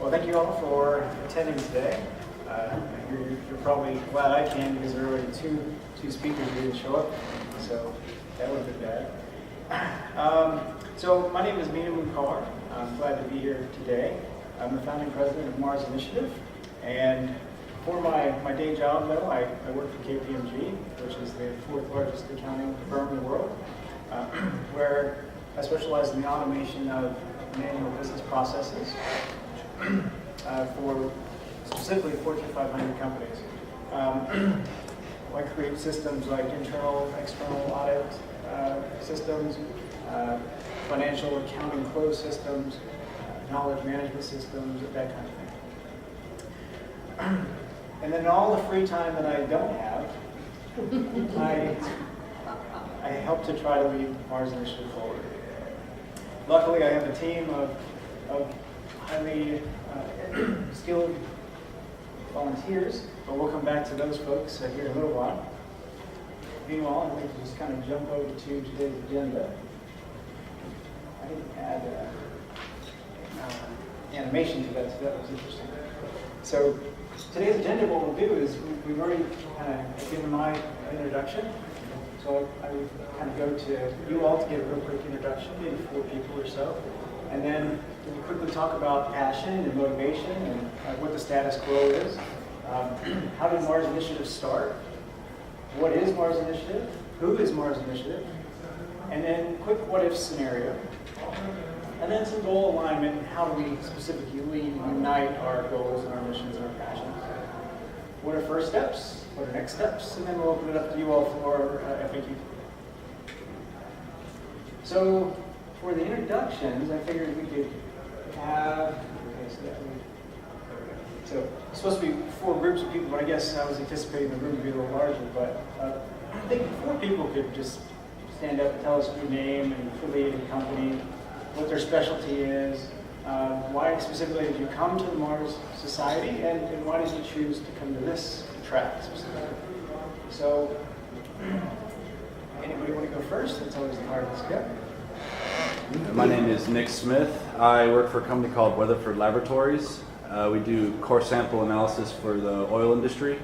Well, thank you all for attending today. You're probably glad I came because there were already two speakers who didn't show up, so that would have been bad. So my name is Mina Mukhar. I'm glad to be here today. I'm the founding president of Mars Initiative, and for my day job, though, I work for KPMG, which is the fourth largest accounting firm in the world, where I specialize in the automation of manual business processes for specifically Fortune 500 companies. I create systems like internal, external audit systems, financial accounting close systems, knowledge management systems, that kind of thing. And then in all the free time that I don't have, I help to try to lead Mars Initiative forward. Luckily, I have a team of highly skilled volunteers, but we'll come back to those folks here in a little while. Meanwhile, I'd like to just kind of jump over to today's agenda. I didn't add animation to that, so that was interesting. So today's agenda, what we'll do is we've already kind of given my introduction. So I would kind of go to you all to get a real quick introduction, maybe 4 people or so. And then we'll quickly talk about passion and motivation and what the status quo is. How did Mars Initiative start? What is Mars Initiative? Who is Mars Initiative? And then quick what-if scenario. And then some goal alignment and how do we specifically unite our goals and our missions and our passions. What are first steps? What are next steps? And then we'll open it up to you all for FAQ. So for the introductions, I figured we could have, so it's supposed to be 4 groups of people, but I guess I was anticipating the room to be a little larger, but I think 4 people could just stand up and tell us your name and affiliated company, what their specialty is, why specifically did you come to the Mars Society, and why did you choose to come to this track specifically? So, anybody want to go first? That's always the hardest step. My name is Nick Smith. I work for a company called Weatherford Laboratories. We do core sample analysis for the oil industry.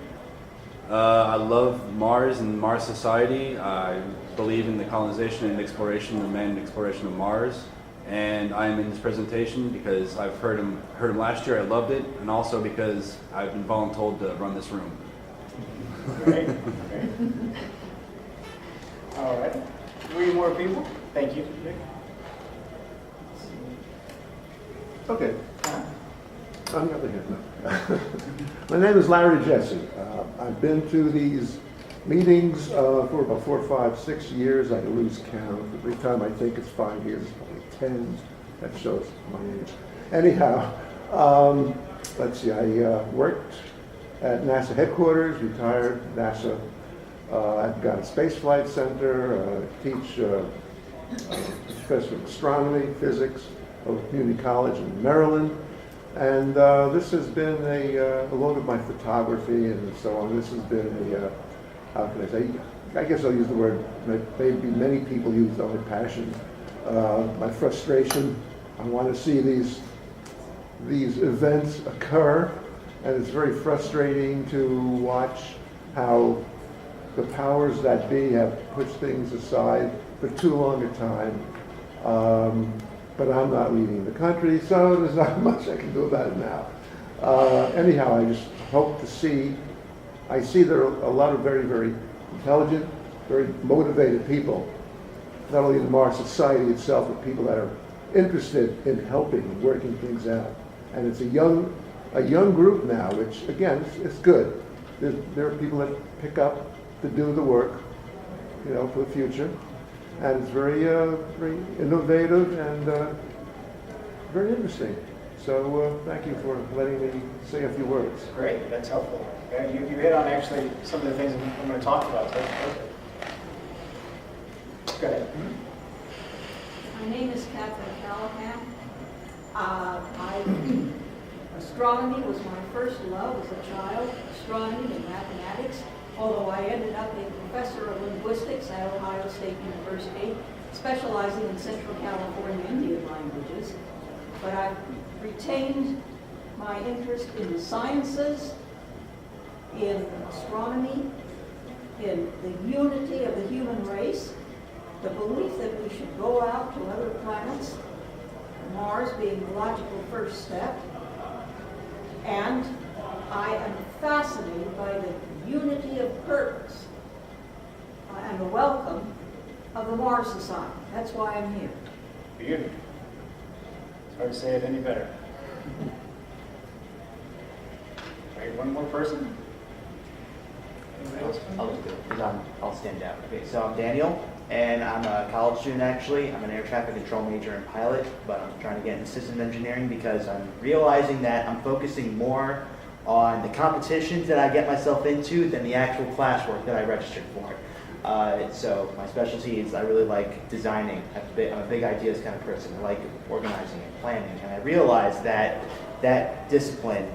I love Mars and Mars Society. I believe in the colonization and exploration, the manned exploration of Mars. And I am in this presentation because I've heard him last year. I loved it, and also because I've been voluntold to run this room. Great. Great. All right. 3 more people. Thank you, Nick. Okay. On the other hand, no. My name is Larry Jesse. I've been to these meetings for about 4, 5, 6 years. I lose count. Every time I think it's 5 years, it's probably 10. That shows my age. Anyhow, let's see. I worked at NASA headquarters, retired NASA. I've got a space flight center, teach professor of astronomy, physics of community college in Maryland. And this has been along with my photography and so on, this has been how can I say, I guess I'll use the word, maybe many people use the word passion. My frustration, I want to see these events occur, and it's very frustrating to watch how the powers that be have pushed things aside for too long a time. But I'm not leading the country, so there's not much I can do about it now. Anyhow, I just hope to see, I see there are a lot of very, very intelligent, very motivated people, not only in the Mars Society itself, but people that are interested in helping and working things out. And it's a young group now, which again, it's good. There are people that pick up to do the work, for the future. And it's very, very innovative and very interesting. So thank you for letting me say a few words. Great, that's helpful. Yeah, you hit on actually some of the things I'm going to talk about. So that's perfect. Go ahead. My name is Catherine Callahan. Astronomy was my first love as a child, astronomy and mathematics. Although I ended up a professor of linguistics at Ohio State University, specializing in Central California Indian languages. But I've retained my interest in the sciences, in astronomy, in the unity of the human race, the belief that we should go out to other planets, Mars being the logical first step, and I am fascinated by the unity of purpose and the welcome of the Mars Society. That's why I'm here. Beautiful. It's hard to say it any better. Right, one more person. Anybody else? I'll just do it, 'cause I'll stand down. Okay, so I'm Daniel, and I'm a college student actually. I'm an air traffic control major and pilot, but I'm trying to get into systems engineering because I'm realizing that I'm focusing more on the competitions that I get myself into than the actual classwork that I registered for. So my specialty is I really like designing. I'm a big ideas kind of person. I like organizing and planning, and I realized that that discipline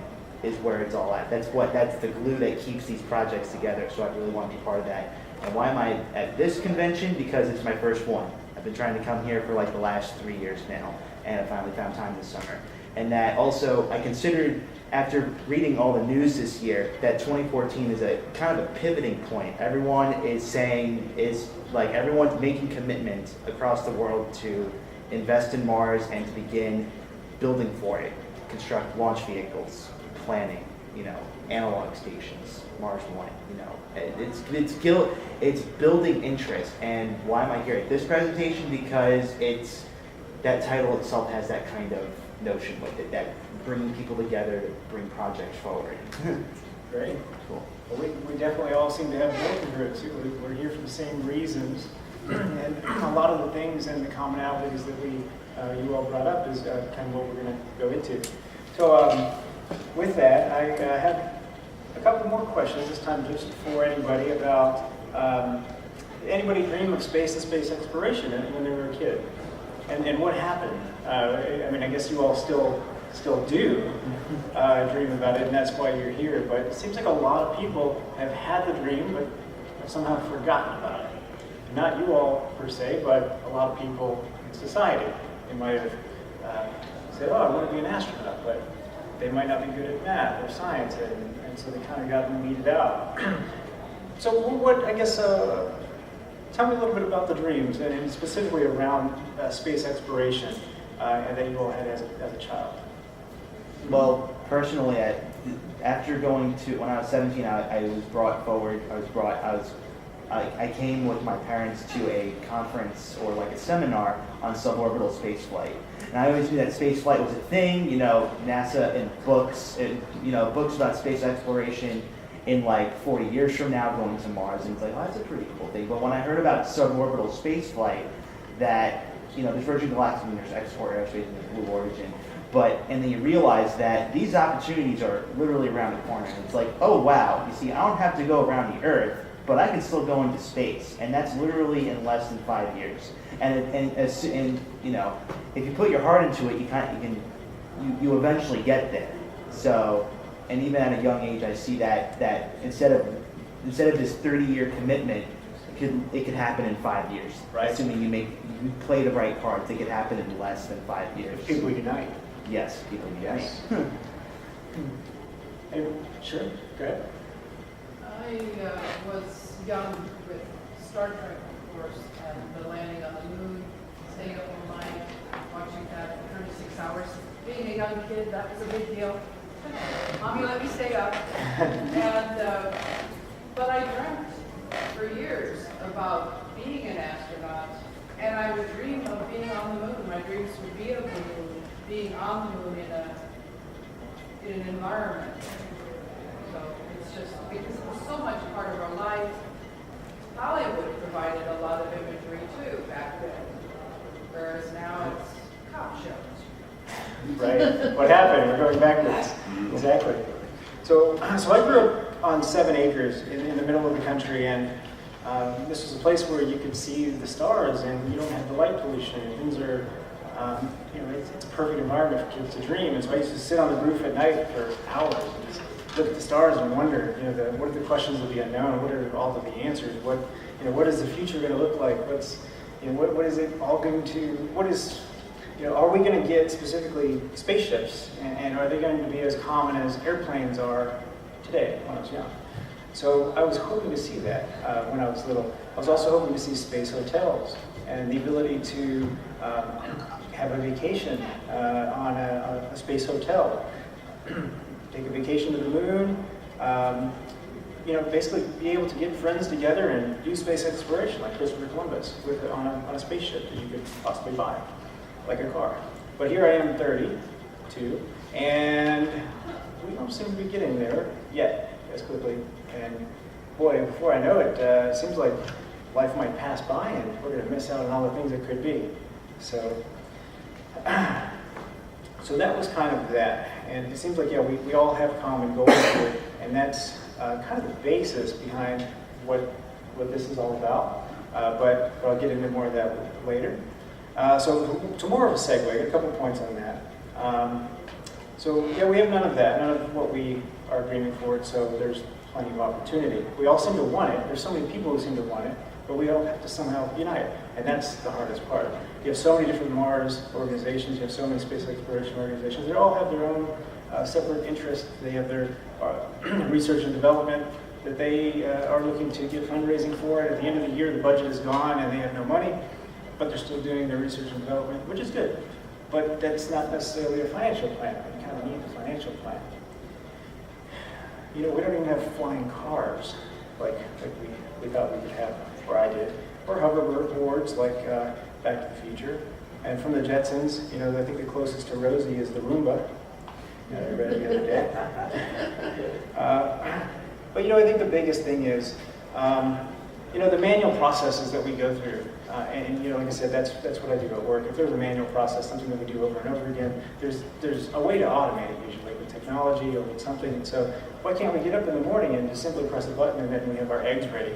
is where it's all at. That's the glue that keeps these projects together. So I really want to be part of that. And why am I at this convention? Because it's my first one. I've been trying to come here for like the last 3 years now, and I finally found time this summer. And that also I considered, after reading all the news this year, that 2014 is a kind of a pivoting point. Everyone is saying, everyone's making commitments across the world to invest in Mars and to begin building for it, construct launch vehicles, planning, analog stations, Mars One, it's building interest. And why am I here at this presentation? Because that title itself has that kind of notion with it, that bringing people together to bring projects forward. Great. Cool. Well, we definitely all seem to have both roots. We're here for the same reasons, and a lot of the things and the commonalities that you all brought up is kind of what we're going to go into. So with that, I have a couple more questions this time, just for anybody about anybody dream of space and space exploration when they were a kid, and what happened. I guess you all still do dream about it, and that's why you're here. But it seems like a lot of people have had the dream, but have somehow forgotten about it. Not you all per se, but a lot of people in society. They might have said, "Oh, I want to be an astronaut," but they might not be good at math or science, and so they kind of got weeded out. So, tell me a little bit about the dreams, and specifically around space exploration that you all had as a child. Well, personally, after when I was 17, I was brought forward. I came with my parents to a conference or like a seminar on suborbital spaceflight. And I always knew that spaceflight was a thing, NASA and books, books about space exploration in like 40 years from now going to Mars. And it's like, oh, that's a pretty cool thing. But when I heard about suborbital spaceflight, that, there's Virgin Galactic and there's export aerospace and there's Blue Origin. And then you realize that these opportunities are literally around the corner. And it's like, oh wow, you see, I don't have to go around the Earth, but I can still go into space, and that's literally in less than 5 years. And if you put your heart into it, you eventually get there. So, and even at a young age, I see that instead of this 30-year commitment, it could happen in 5 years. Right. Assuming you play the right cards, it could happen in less than 5 years. People unite. Yes, people unite. Yes. Sure, go ahead. I was young with Star Trek, of course, and the landing on the moon, staying up all night, watching that for 36 hours. Being a young kid, that was a big deal. Mommy let me stay up. And, but I dreamt for years about being an astronaut, and I would dream of being on the moon. My dreams would be of the moon, being on the moon in an environment. So it's just because it was so much part of our life. Hollywood provided a lot of imagery too back then, whereas now it's cop shows. Right. What happened? We're going backwards. Exactly. So I grew up on 7 acres in the middle of the country, and this was a place where you could see the stars, and you don't have the light pollution. And things are, it's a perfect environment for kids to dream. And so I used to sit on the roof at night for hours and just look at the stars and wonder, what are the questions of the unknown? What are all of the answers? What is the future going to look like? What is it all going to? What is are we going to get specifically spaceships, and are they going to be as common as airplanes are today when I was young? So I was hoping to see that when I was little. I was also hoping to see space hotels and the ability to have a vacation on a space hotel, take a vacation to the moon, basically be able to get friends together and do space exploration like Christopher Columbus on a spaceship that you could possibly buy, like a car. But here I am, 32, and we don't seem to be getting there yet as quickly. And boy, before I know it, it seems like life might pass by and we're going to miss out on all the things it could be. So that was kind of that. And it seems like, we all have common goals here, and that's kind of the basis behind what this is all about. But I'll get into more of that later. So to more of a segue, a couple points on that. We have none of that, none of what we are dreaming for, so there's plenty of opportunity. We all seem to want it. There's so many people who seem to want it, but we all have to somehow unite, and that's the hardest part. You have so many different Mars organizations, you have so many space exploration organizations. They all have their own separate interests. They have their research and development that they are looking to get fundraising for, and at the end of the year the budget is gone and they have no money, but they're still doing their research and development, which is good. But that's not necessarily a financial plan. You kind of need a financial plan. We don't even have flying cars like we thought we could have, or I did, or hoverboards like Back to the Future. And from the Jetsons, I think the closest to Rosie is the Roomba. I read it the other day. But I think the biggest thing is, the manual processes that we go through. And like I said, that's what I do at work. If there's a manual process, something that we do over and over again, there's a way to automate it usually with technology or with something. And so why can't we get up in the morning and just simply press a button and then we have our eggs ready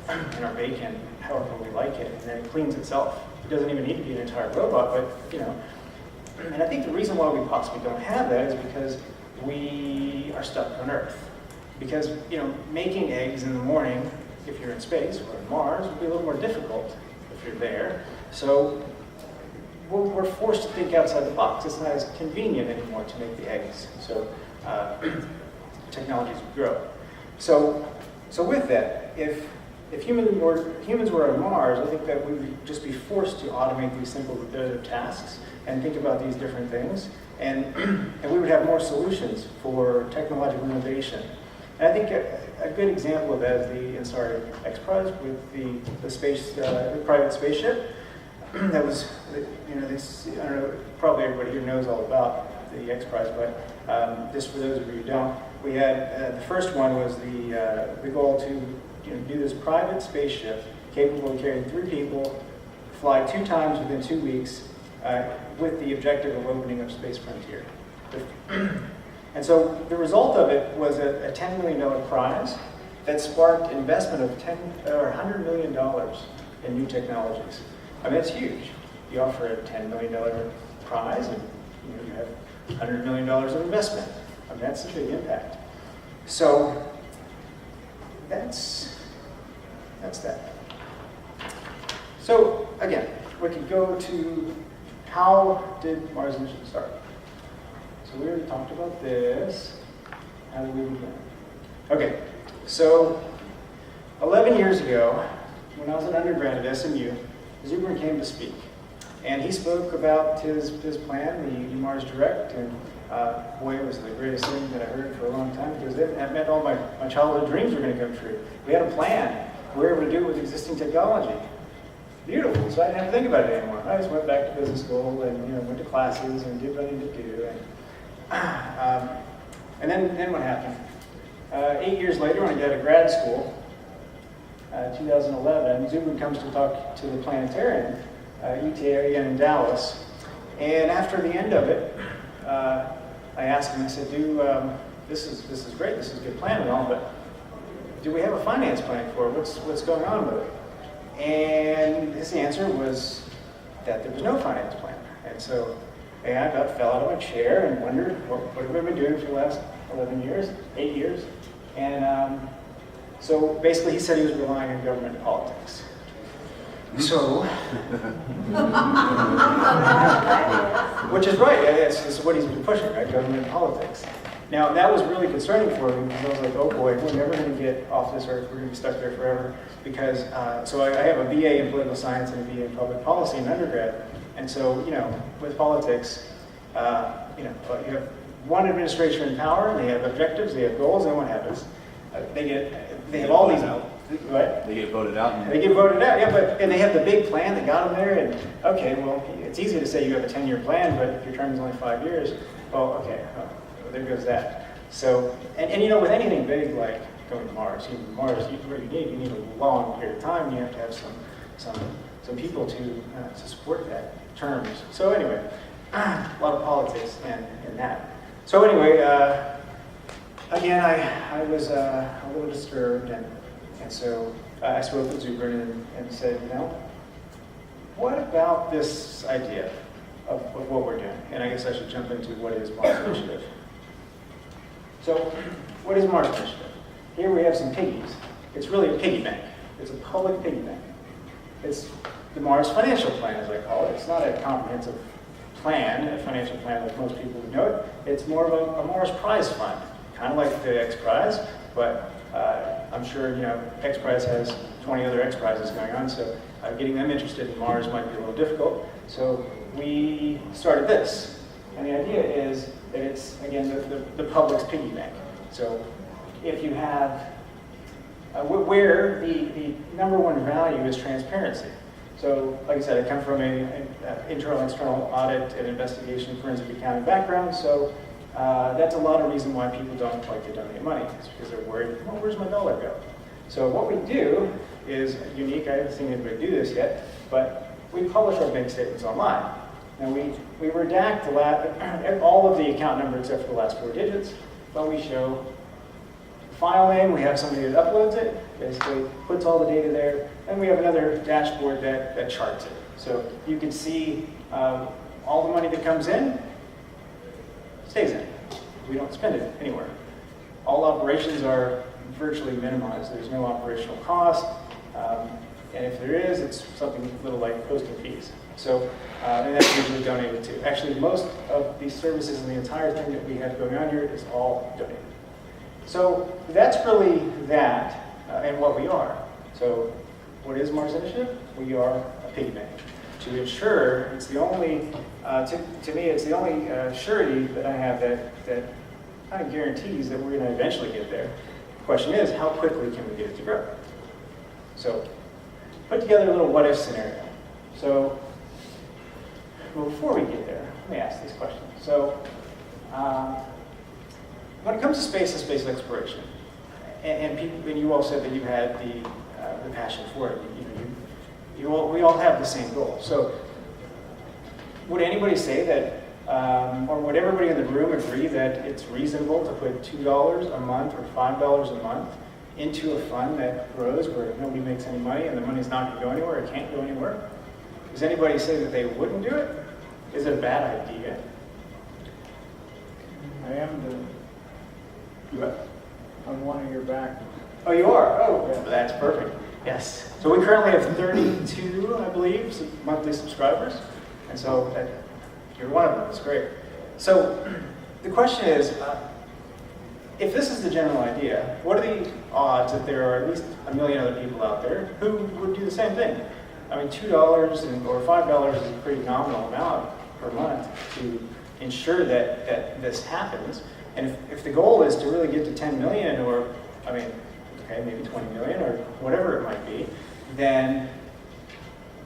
and our bacon, however we like it, and then it cleans itself. It doesn't even need to be an entire robot, but and I think the reason why we possibly don't have that is because we are stuck on Earth. Because making eggs in the morning, if you're in space or in Mars, would be a little more difficult if you're there. So we're forced to think outside the box. It's not as convenient anymore to make the eggs. So technologies grow. So with that, if humans were on Mars, I think that we would just be forced to automate these simple repetitive tasks and think about these different things, and we would have more solutions for technological innovation. And I think a good example of that is the Ansari X Prize with the private spaceship. That was, I don't know, probably everybody here knows all about the X Prize, but just for those of you who don't, we had the first one was the goal to do this private spaceship capable of carrying 3 people, fly 2 times within 2 weeks, with the objective of opening up Space Frontier. And so the result of it was a $10 million prize that sparked investment of $100 million in new technologies. I mean, it's huge. You offer a $10 million prize and you have $100 million of investment. I mean, that's a big impact. So that's that. So again, we could go to how did Mars mission start? So we already talked about this. How did we begin? Okay, so 11 years ago, when I was an undergrad at SMU, Zubrin came to speak. And he spoke about his plan, the Mars Direct, and boy, it was the greatest thing that I heard for a long time, because it meant all my childhood dreams were going to come true. We had a plan. We were able to do it with existing technology. Beautiful, so I didn't have to think about it anymore. I just went back to business school and went to classes and did what I needed to do. And then what happened? 8 years later, when I got to grad school, 2011, Zubrin comes to talk to the planetarium, UTA in Dallas. And after the end of it, I asked him, I said, this is great, this is a good plan and all, but do we have a finance plan for it? What's going on with it? And his answer was that there was no finance plan. And so I about fell out of my chair and wondered, what have we been doing for the last 11 years, 8 years? And so basically he said he was relying on government politics. So, which is right, it's what he's been pushing, right, government and politics. Now, that was really concerning for me, because I was like, oh boy, we're never going to get off this earth, we're going to be stuck there forever. Because, so I have a BA in political science and a BA in public policy in undergrad. And so, with politics, you have one administration in power, and they have objectives, they have goals, and what happens? They have all these, what? They get voted out. They get voted out, yeah, and they have the big plan that got them there, and okay, well, it's easy to say you have a 10-year plan, but if your term is only 5 years, well, okay, well, there goes that. So, and with anything big like going to Mars, what you need a long period of time, you have to have some people to support that terms. So anyway, a lot of politics in that. So anyway, again, I was a little disturbed, and so I spoke with Zuckerman and said, what about this idea of what we're doing? And I guess I should jump into what is Mars Initiative. So, what is Mars Initiative? Here we have some piggies. It's really a piggy bank. It's a public piggy bank. It's the Mars Financial Plan, as I call it. It's not a comprehensive plan, a financial plan like most people would know it. It's more of a Mars Prize Fund, kind of like the X Prize, but I'm sure X Prize has 20 other X Prizes going on, so getting them interested in Mars might be a little difficult. So we started this, and the idea is that it's, again, the public's piggy bank. So if you have, where the number one value is transparency. So, like I said, I come from an internal and external audit and investigation forensic accounting background, so that's a lot of reason why people don't like to donate money. It's because they're worried, well, where's my dollar go? So what we do is unique. I haven't seen anybody do this yet, but we publish our bank statements online. Now we redact all of the account number except for the last 4 digits, but we show file name. We have somebody that uploads it, basically puts all the data there, and we have another dashboard that charts it. So you can see all the money that comes in stays in. We don't spend it anywhere. All operations are virtually minimized. There's no operational cost, and if there is, it's something little like posting fees. So, and that's usually donated to. Actually, most of these services and the entire thing that we have going on here is all donated. So that's really that and what we are. So what is Mars Initiative? We are a piggy bank. To ensure, it's the only, to me, it's the only surety that I have that kind of guarantees that we're going to eventually get there. The question is, how quickly can we get it to grow? So put together a little what-if scenario. So well, before we get there, let me ask these questions. So when it comes to space and space exploration, and you all said that you had the passion for it. We all have the same goal. So would anybody say that, or would everybody in the room agree that it's reasonable to put $2 a month or $5 a month into a fund that grows where nobody makes any money and the money's not going to go anywhere, it can't go anywhere? Does anybody say that they wouldn't do it? Is it a bad idea? I am I'm one of your back. Oh, you are? Oh, that's perfect. Yes. So we currently have 32, I believe, monthly subscribers. And so you're one of them. It's great. So the question is, if this is the general idea, what are the odds that there are at least 1 million other people out there who would do the same thing? I mean, $2 or $5 is a pretty nominal amount per month to ensure that this happens. And if the goal is to really get to 10 million or, I mean, okay, maybe 20 million or whatever it might be, then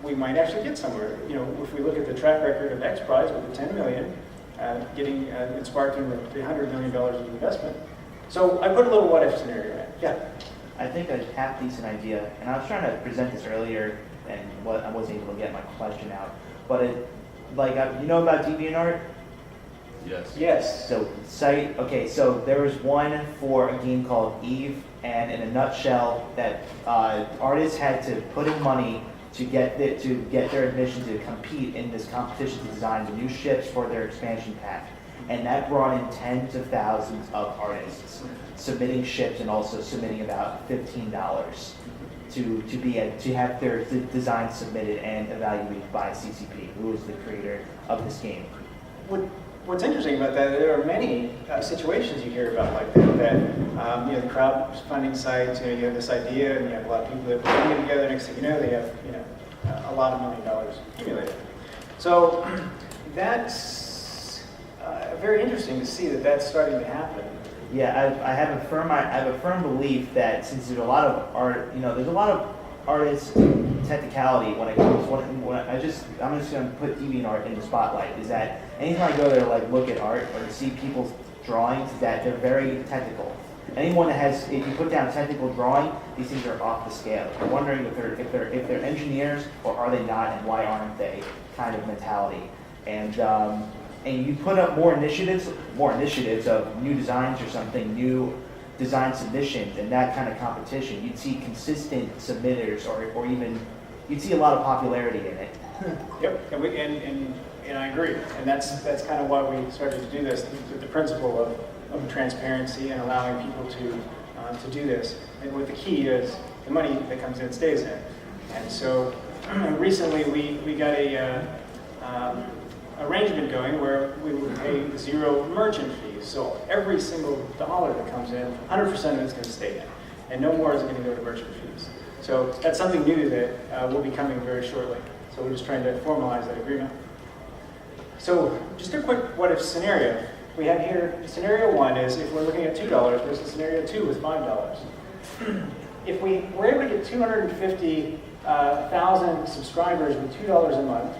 we might actually get somewhere. If we look at the track record of X Prize with the 10 million, and sparking the $100 million of investment. So I put a little what-if scenario in. Yeah. I think a half-decent idea, and I was trying to present this earlier, and I wasn't able to get my question out, but you know about DeviantArt? Yes. Yes. So there was one for a game called Eve, and in a nutshell, that artists had to put in money to get their admission to compete in this competition to design the new ships for their expansion pack. And that brought in tens of thousands of artists submitting ships and also submitting about $15. to have their design submitted and evaluated by CCP, who is the creator of this game. What's interesting about that, there are many situations you hear about like that, the crowdfunding sites, you have this idea and you have a lot of people that are putting it together, next thing you know, they have, a lot of $1 million accumulated. So that's very interesting to see that that's starting to happen. Yeah, I have a firm belief that since there's a lot of art, there's a lot of artist technicality when it comes. I'm just going to put DeviantArt in the spotlight. Is that anytime I go there to like look at art or to see people's drawings, that they're very technical. Anyone that has, if you put down technical drawing, these things are off the scale. I'm wondering if they're engineers or are they not, and why aren't they? Kind of mentality. And you put up more initiatives of new designs or something, new design submissions, and that kind of competition, you'd see consistent submitters, or even you'd see a lot of popularity in it. Yep, and I agree, and that's kind of why we started to do this, the principle of transparency and allowing people to do this. And what the key is, the money that comes in stays in. And so recently we got a arrangement going where we would pay 0 merchant fees. So every single dollar that comes in, 100% of it's going to stay in, and no more is going to go to merchant fees. So that's something new that will be coming very shortly. So we're just trying to formalize that agreement. So just a quick what-if scenario. We have here, scenario 1 is if we're looking at $2 versus scenario 2 with $5. If we were able to get 250,000 subscribers with $2 a month,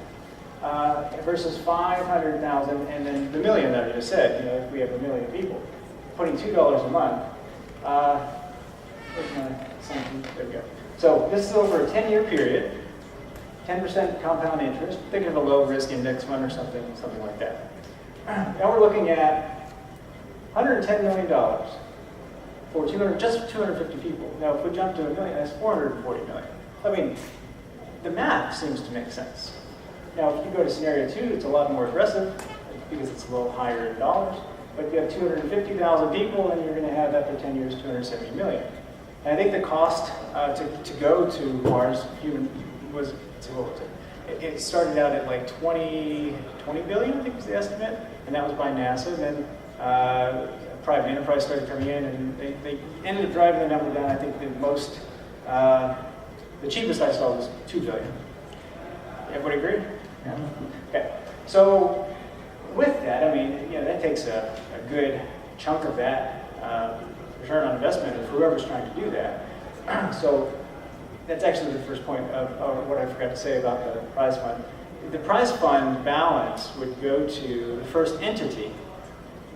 versus 500,000, and then the million that I just said, if we have 1 million people, putting $2 a month, where's my sign? There we go. So this is over a 10-year period, 10% compound interest, think of a low-risk index fund or something like that. Now we're looking at $110 million for just 250 people. Now if we jump to 1 million, that's 440 million. I mean, the math seems to make sense. Now, if you go to scenario 2, it's a lot more aggressive because it's a little higher in dollars. But if you have 250,000 people, then you're going to have, after 10 years, 270 million. And I think the cost to go to Mars was, it started out at like 20 billion, I think was the estimate, and that was by NASA. And then private enterprise started coming in, and they ended up driving the number down. I think the cheapest I saw was 2 billion. Everybody agree? Yeah. Okay. So with that, I mean, that takes a good chunk of that return on investment of whoever's trying to do that. So that's actually the first point of what I forgot to say about the prize fund. The prize fund balance would go to the first entity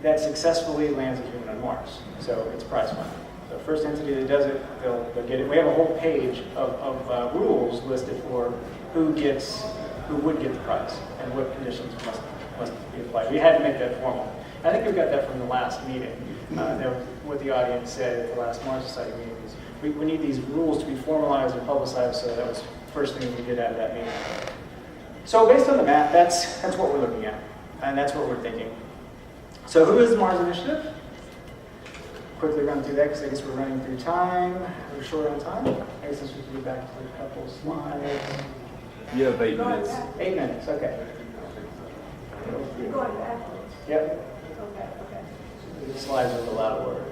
that successfully lands a human on Mars. So it's a prize fund. The first entity that does it, they'll get it. We have a whole page of rules listed for who would get the prize and what conditions must be applied. We had to make that formal. I think we got that from the last meeting. That was what the audience said at the last Mars Society meeting. We need these rules to be formalized and publicized, so that was the first thing we did out of that meeting. So based on the math, that's what we're looking at, and that's what we're thinking. So who is the Mars Initiative? Quickly run through that because I guess we're running through time. We're short on time. I guess this would be back to a couple slides. You have 8 minutes. 8 minutes, okay. You're going backwards. Yep. Okay. The slides are a little out of order.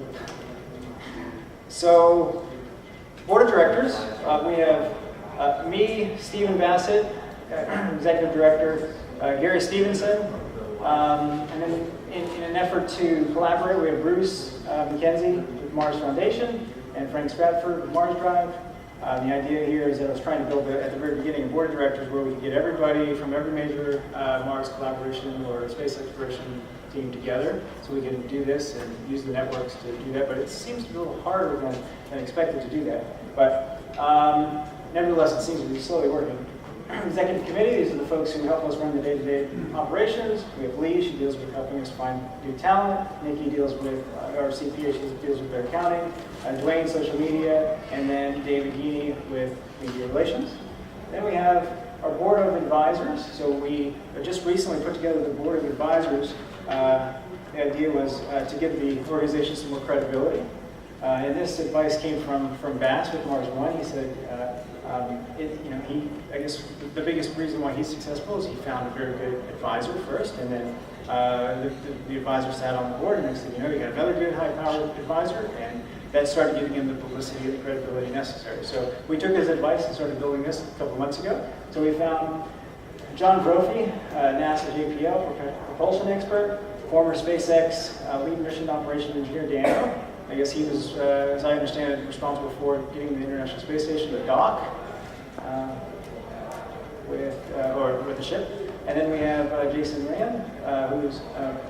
So, Board of Directors, we have me, Stephen Bassett, Executive Director, Gary Stevenson, and then in an effort to collaborate, we have Bruce McKenzie with Mars Foundation and Frank Stratford with Mars Drive. The idea here is that I was trying to build, at the very beginning, a board of directors where we could get everybody from every major Mars collaboration or space exploration team together, so we can do this and use the networks to do that. But it seems to be a little harder than expected to do that. But nevertheless, it seems to be slowly working. Executive committee, these are the folks who help us run the day-to-day operations. We have Lee, she deals with helping us find new talent. Nikki deals with our CPA, she deals with their accounting. Dwayne, social media, and then David Gini with media relations. Then we have our board of advisors. So we just recently put together the board of advisors. The idea was to give the organization some more credibility. And this advice came from Bass with Mars One. He said, I guess the biggest reason why he's successful is he found a very good advisor first, and then the advisor sat on the board, and next thing you know, he got another good high-powered advisor, and that started giving him the publicity and credibility necessary. So we took his advice and started building this a couple months ago. So we found John Brophy, NASA JPL propulsion expert, former SpaceX lead mission operation engineer, Daniel. I guess he was, as I understand it, responsible for getting the International Space Station to dock with the ship. And then we have Jason Rand, who's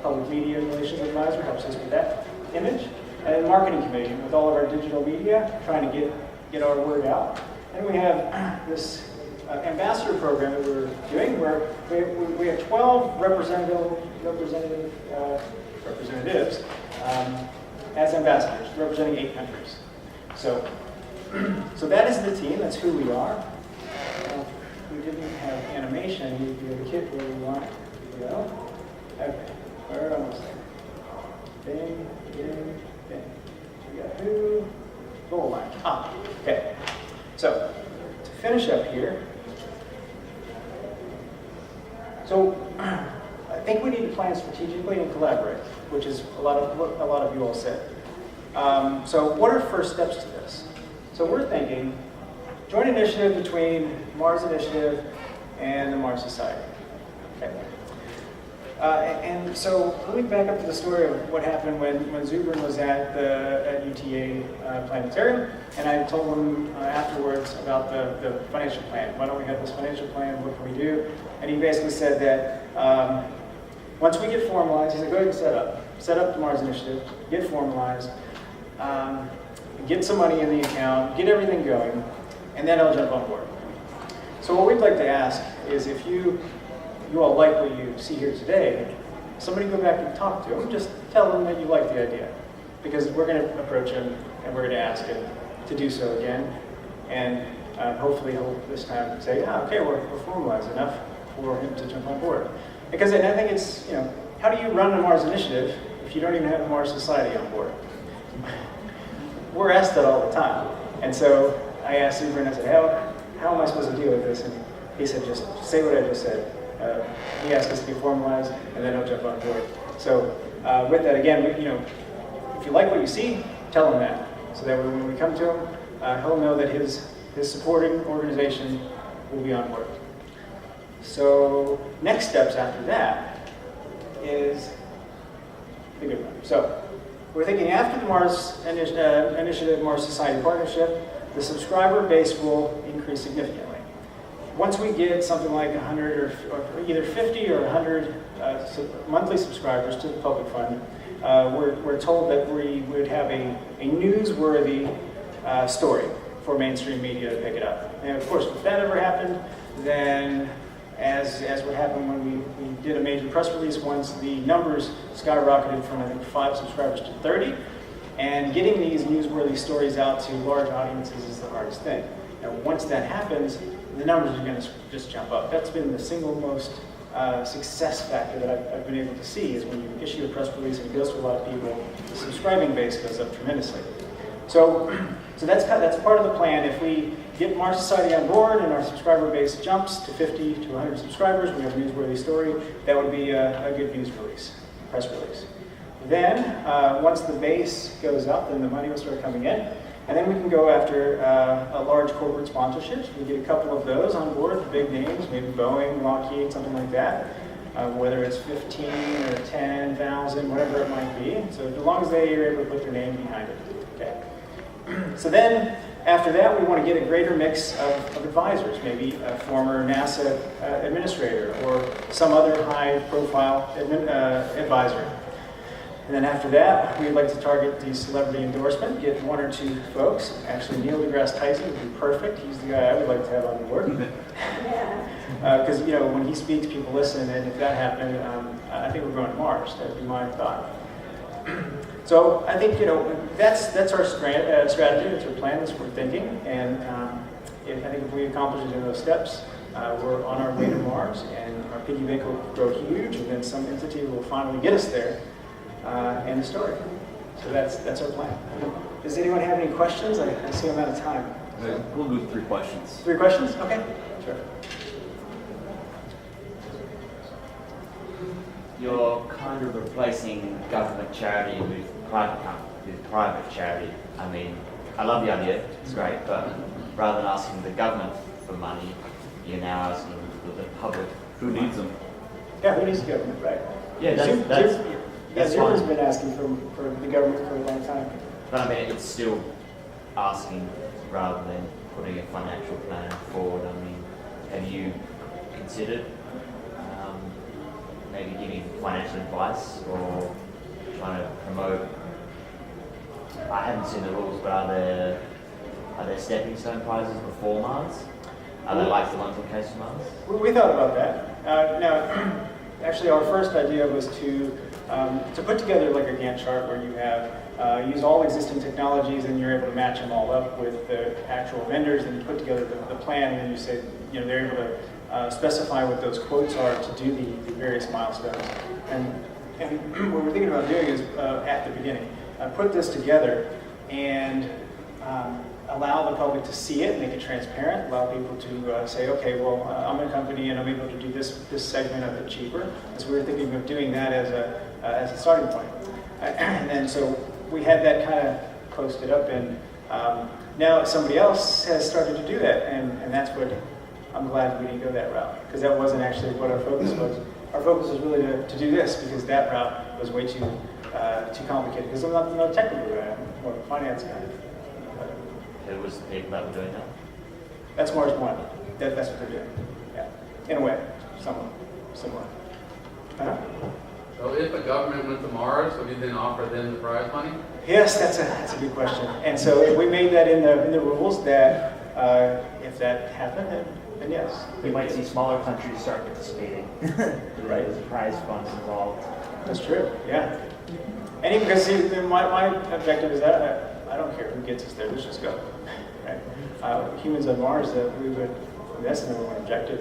public media relations advisor, helps us with that image. And then marketing committee with all of our digital media, trying to get our word out. And we have this ambassador program that we're doing, where we have 12 representatives as ambassadors, representing 8 countries. So that is the team. That's who we are. We didn't have animation. You have a kit where we want to go. Okay, we're almost there. Bing, bing, bing. We got who? Goal line. Okay. So to finish up here. So I think we need to plan strategically and collaborate, which is a lot of you all said. So what are first steps to this? So we're thinking joint initiative between Mars Initiative and the Mars Society. Okay. And so let me back up to the story of what happened when Zubrin was at UTA Planetarium, and I told him afterwards about the financial plan. Why don't we have this financial plan? What can we do? And he basically said that once we get formalized, he said, go ahead and set up the Mars Initiative, get formalized, get some money in the account, get everything going, and then I'll jump on board. So what we'd like to ask is, if you all like what you see here today, somebody go back and talk to him, just tell them that you like the idea. Because we're going to approach him and we're going to ask him to do so again. And hopefully he'll this time say, okay, we're formalized enough for him to jump on board. Because I think it's, how do you run a Mars Initiative if you don't even have a Mars Society on board? We're asked that all the time. And so I asked Zubrin, I said, how am I supposed to deal with this? And he said, just say what I just said. He asked us to be formalized, and then he'll jump on board. So with that, again, if you like what you see, tell him that. So that when we come to him, he'll know that his supporting organization will be on board. So next steps after that is the good one. So we're thinking after the Mars Initiative, Mars Society Partnership, the subscriber base will increase significantly. Once we get something like 100 or either 50 or 100 monthly subscribers to the public fund, we're told that we would have a newsworthy story for mainstream media to pick it up. And of course, if that ever happened, then as what happened when we did a major press release once, the numbers skyrocketed from, I think, 5 subscribers to 30. And getting these newsworthy stories out to large audiences is the hardest thing. Now, once that happens, the numbers are going to just jump up. That's been the single most success factor that I've been able to see, is when you issue a press release and it goes to a lot of people, the subscribing base goes up tremendously. So that's part of the plan. If we get Mars Society on board and our subscriber base jumps to 50 to 100 subscribers, we have a newsworthy story, that would be a good news release, press release. Then, once the base goes up, then the money will start coming in. And then we can go after large corporate sponsorships. We get a couple of those on board, the big names, maybe Boeing, Lockheed, something like that. Whether it's 15 or 10,000, whatever it might be. So as long as they are able to put their name behind it. Okay. So then, after that, we want to get a greater mix of advisors, maybe a former NASA administrator or some other high-profile advisor. And then after that, we'd like to target the celebrity endorsement, get 1 or 2 folks. Actually, Neil deGrasse Tyson would be perfect. He's the guy I would like to have on board. Because, when he speaks, people listen, and if that happened, I think we're going to Mars. That would be my thought. So I think, that's our strategy, that's our plan, that's what we're thinking. And I think if we accomplish it in those steps, we're on our way to Mars, and our piggy bank will grow huge, and then some entity will finally get us there. And the story. So that's our plan. Does anyone have any questions? I see I'm out of time. We'll do 3 questions. 3 questions? Okay, sure. You're kind of replacing government charity with private charity. I mean, I love the idea, it's great, but rather than asking the government for money, you're now asking the public. Who needs them? Yeah, who needs the government, right? Yeah, that's Zimmer's fine. been asking for the government for a long time. But I mean, it's still asking rather than putting a financial plan forward. I mean, have you considered maybe giving financial advice or trying to promote? I haven't seen the rules, but are there stepping stone prizes before Mars? Are they like the ones on Case of Mars? We thought about that. Now, actually, our first idea was to put together like a Gantt chart where you have use all existing technologies and you're able to match them all up with the actual vendors, and you put together the plan, and then you say, you know, they're able to specify what those quotes are to do the various milestones. And what we're thinking about doing is at the beginning, put this together and allow the public to see it, make it transparent, allow people to say, okay, well, I'm a company and I'm able to do this segment of it cheaper. And so we were thinking of doing that as a starting point. And then so we had that kind of posted up, and now somebody else has started to do that, and that's what I'm glad we didn't go that route, because that wasn't actually what our focus was. Our focus was really to do this, because that route was way too complicated, because I'm not a technical guy, I'm more of a finance guy. Who was the people that were doing that? That's Mars One. That's what they're doing. Yeah, in a way, somewhat similar. So if a government went to Mars, would you then offer them the prize money? Yes, that's a good question. And so we made that in the rules that if that happened, then yes. You might see smaller countries start participating. Right, there's prize funds involved. That's true. Yeah. And even because my objective is that I don't care who gets us there. Let's just go. Right? Humans on Mars, that's the number one objective.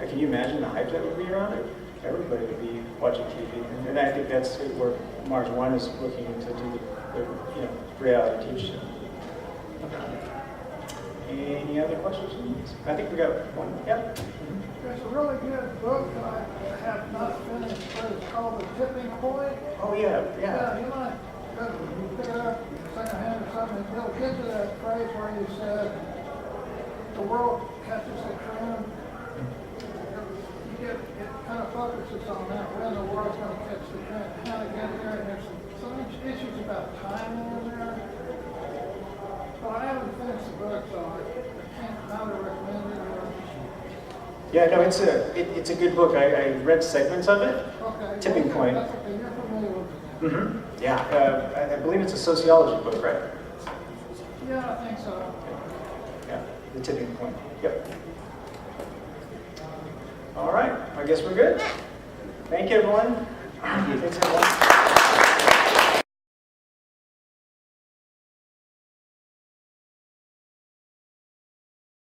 Can you imagine the hype that would be around it? Everybody would be watching TV, and I think that's where Mars One is looking to do the reality TV show. Any other questions? I think we got one. Yeah. There's a really good book that I have not finished, but it's called The Tipping Point. Oh yeah. Yeah, you might pick it up secondhand or something. It'll get to that phrase where you said the world catches the trend. It kind of focuses on that, when the world's going to catch the trend, how to get there, and there's some issues about timing in there. But I haven't finished the book, so I can't highly recommend it. Yeah, no, it's a good book. I read segments of it. Okay. Tipping Point. That's okay, you're familiar with it. Mm-hmm. Yeah, I believe it's a sociology book, right? Yeah, I think so. Yeah, The Tipping Point. Yep. All right, I guess we're good. Thank you, everyone. Thanks, everyone.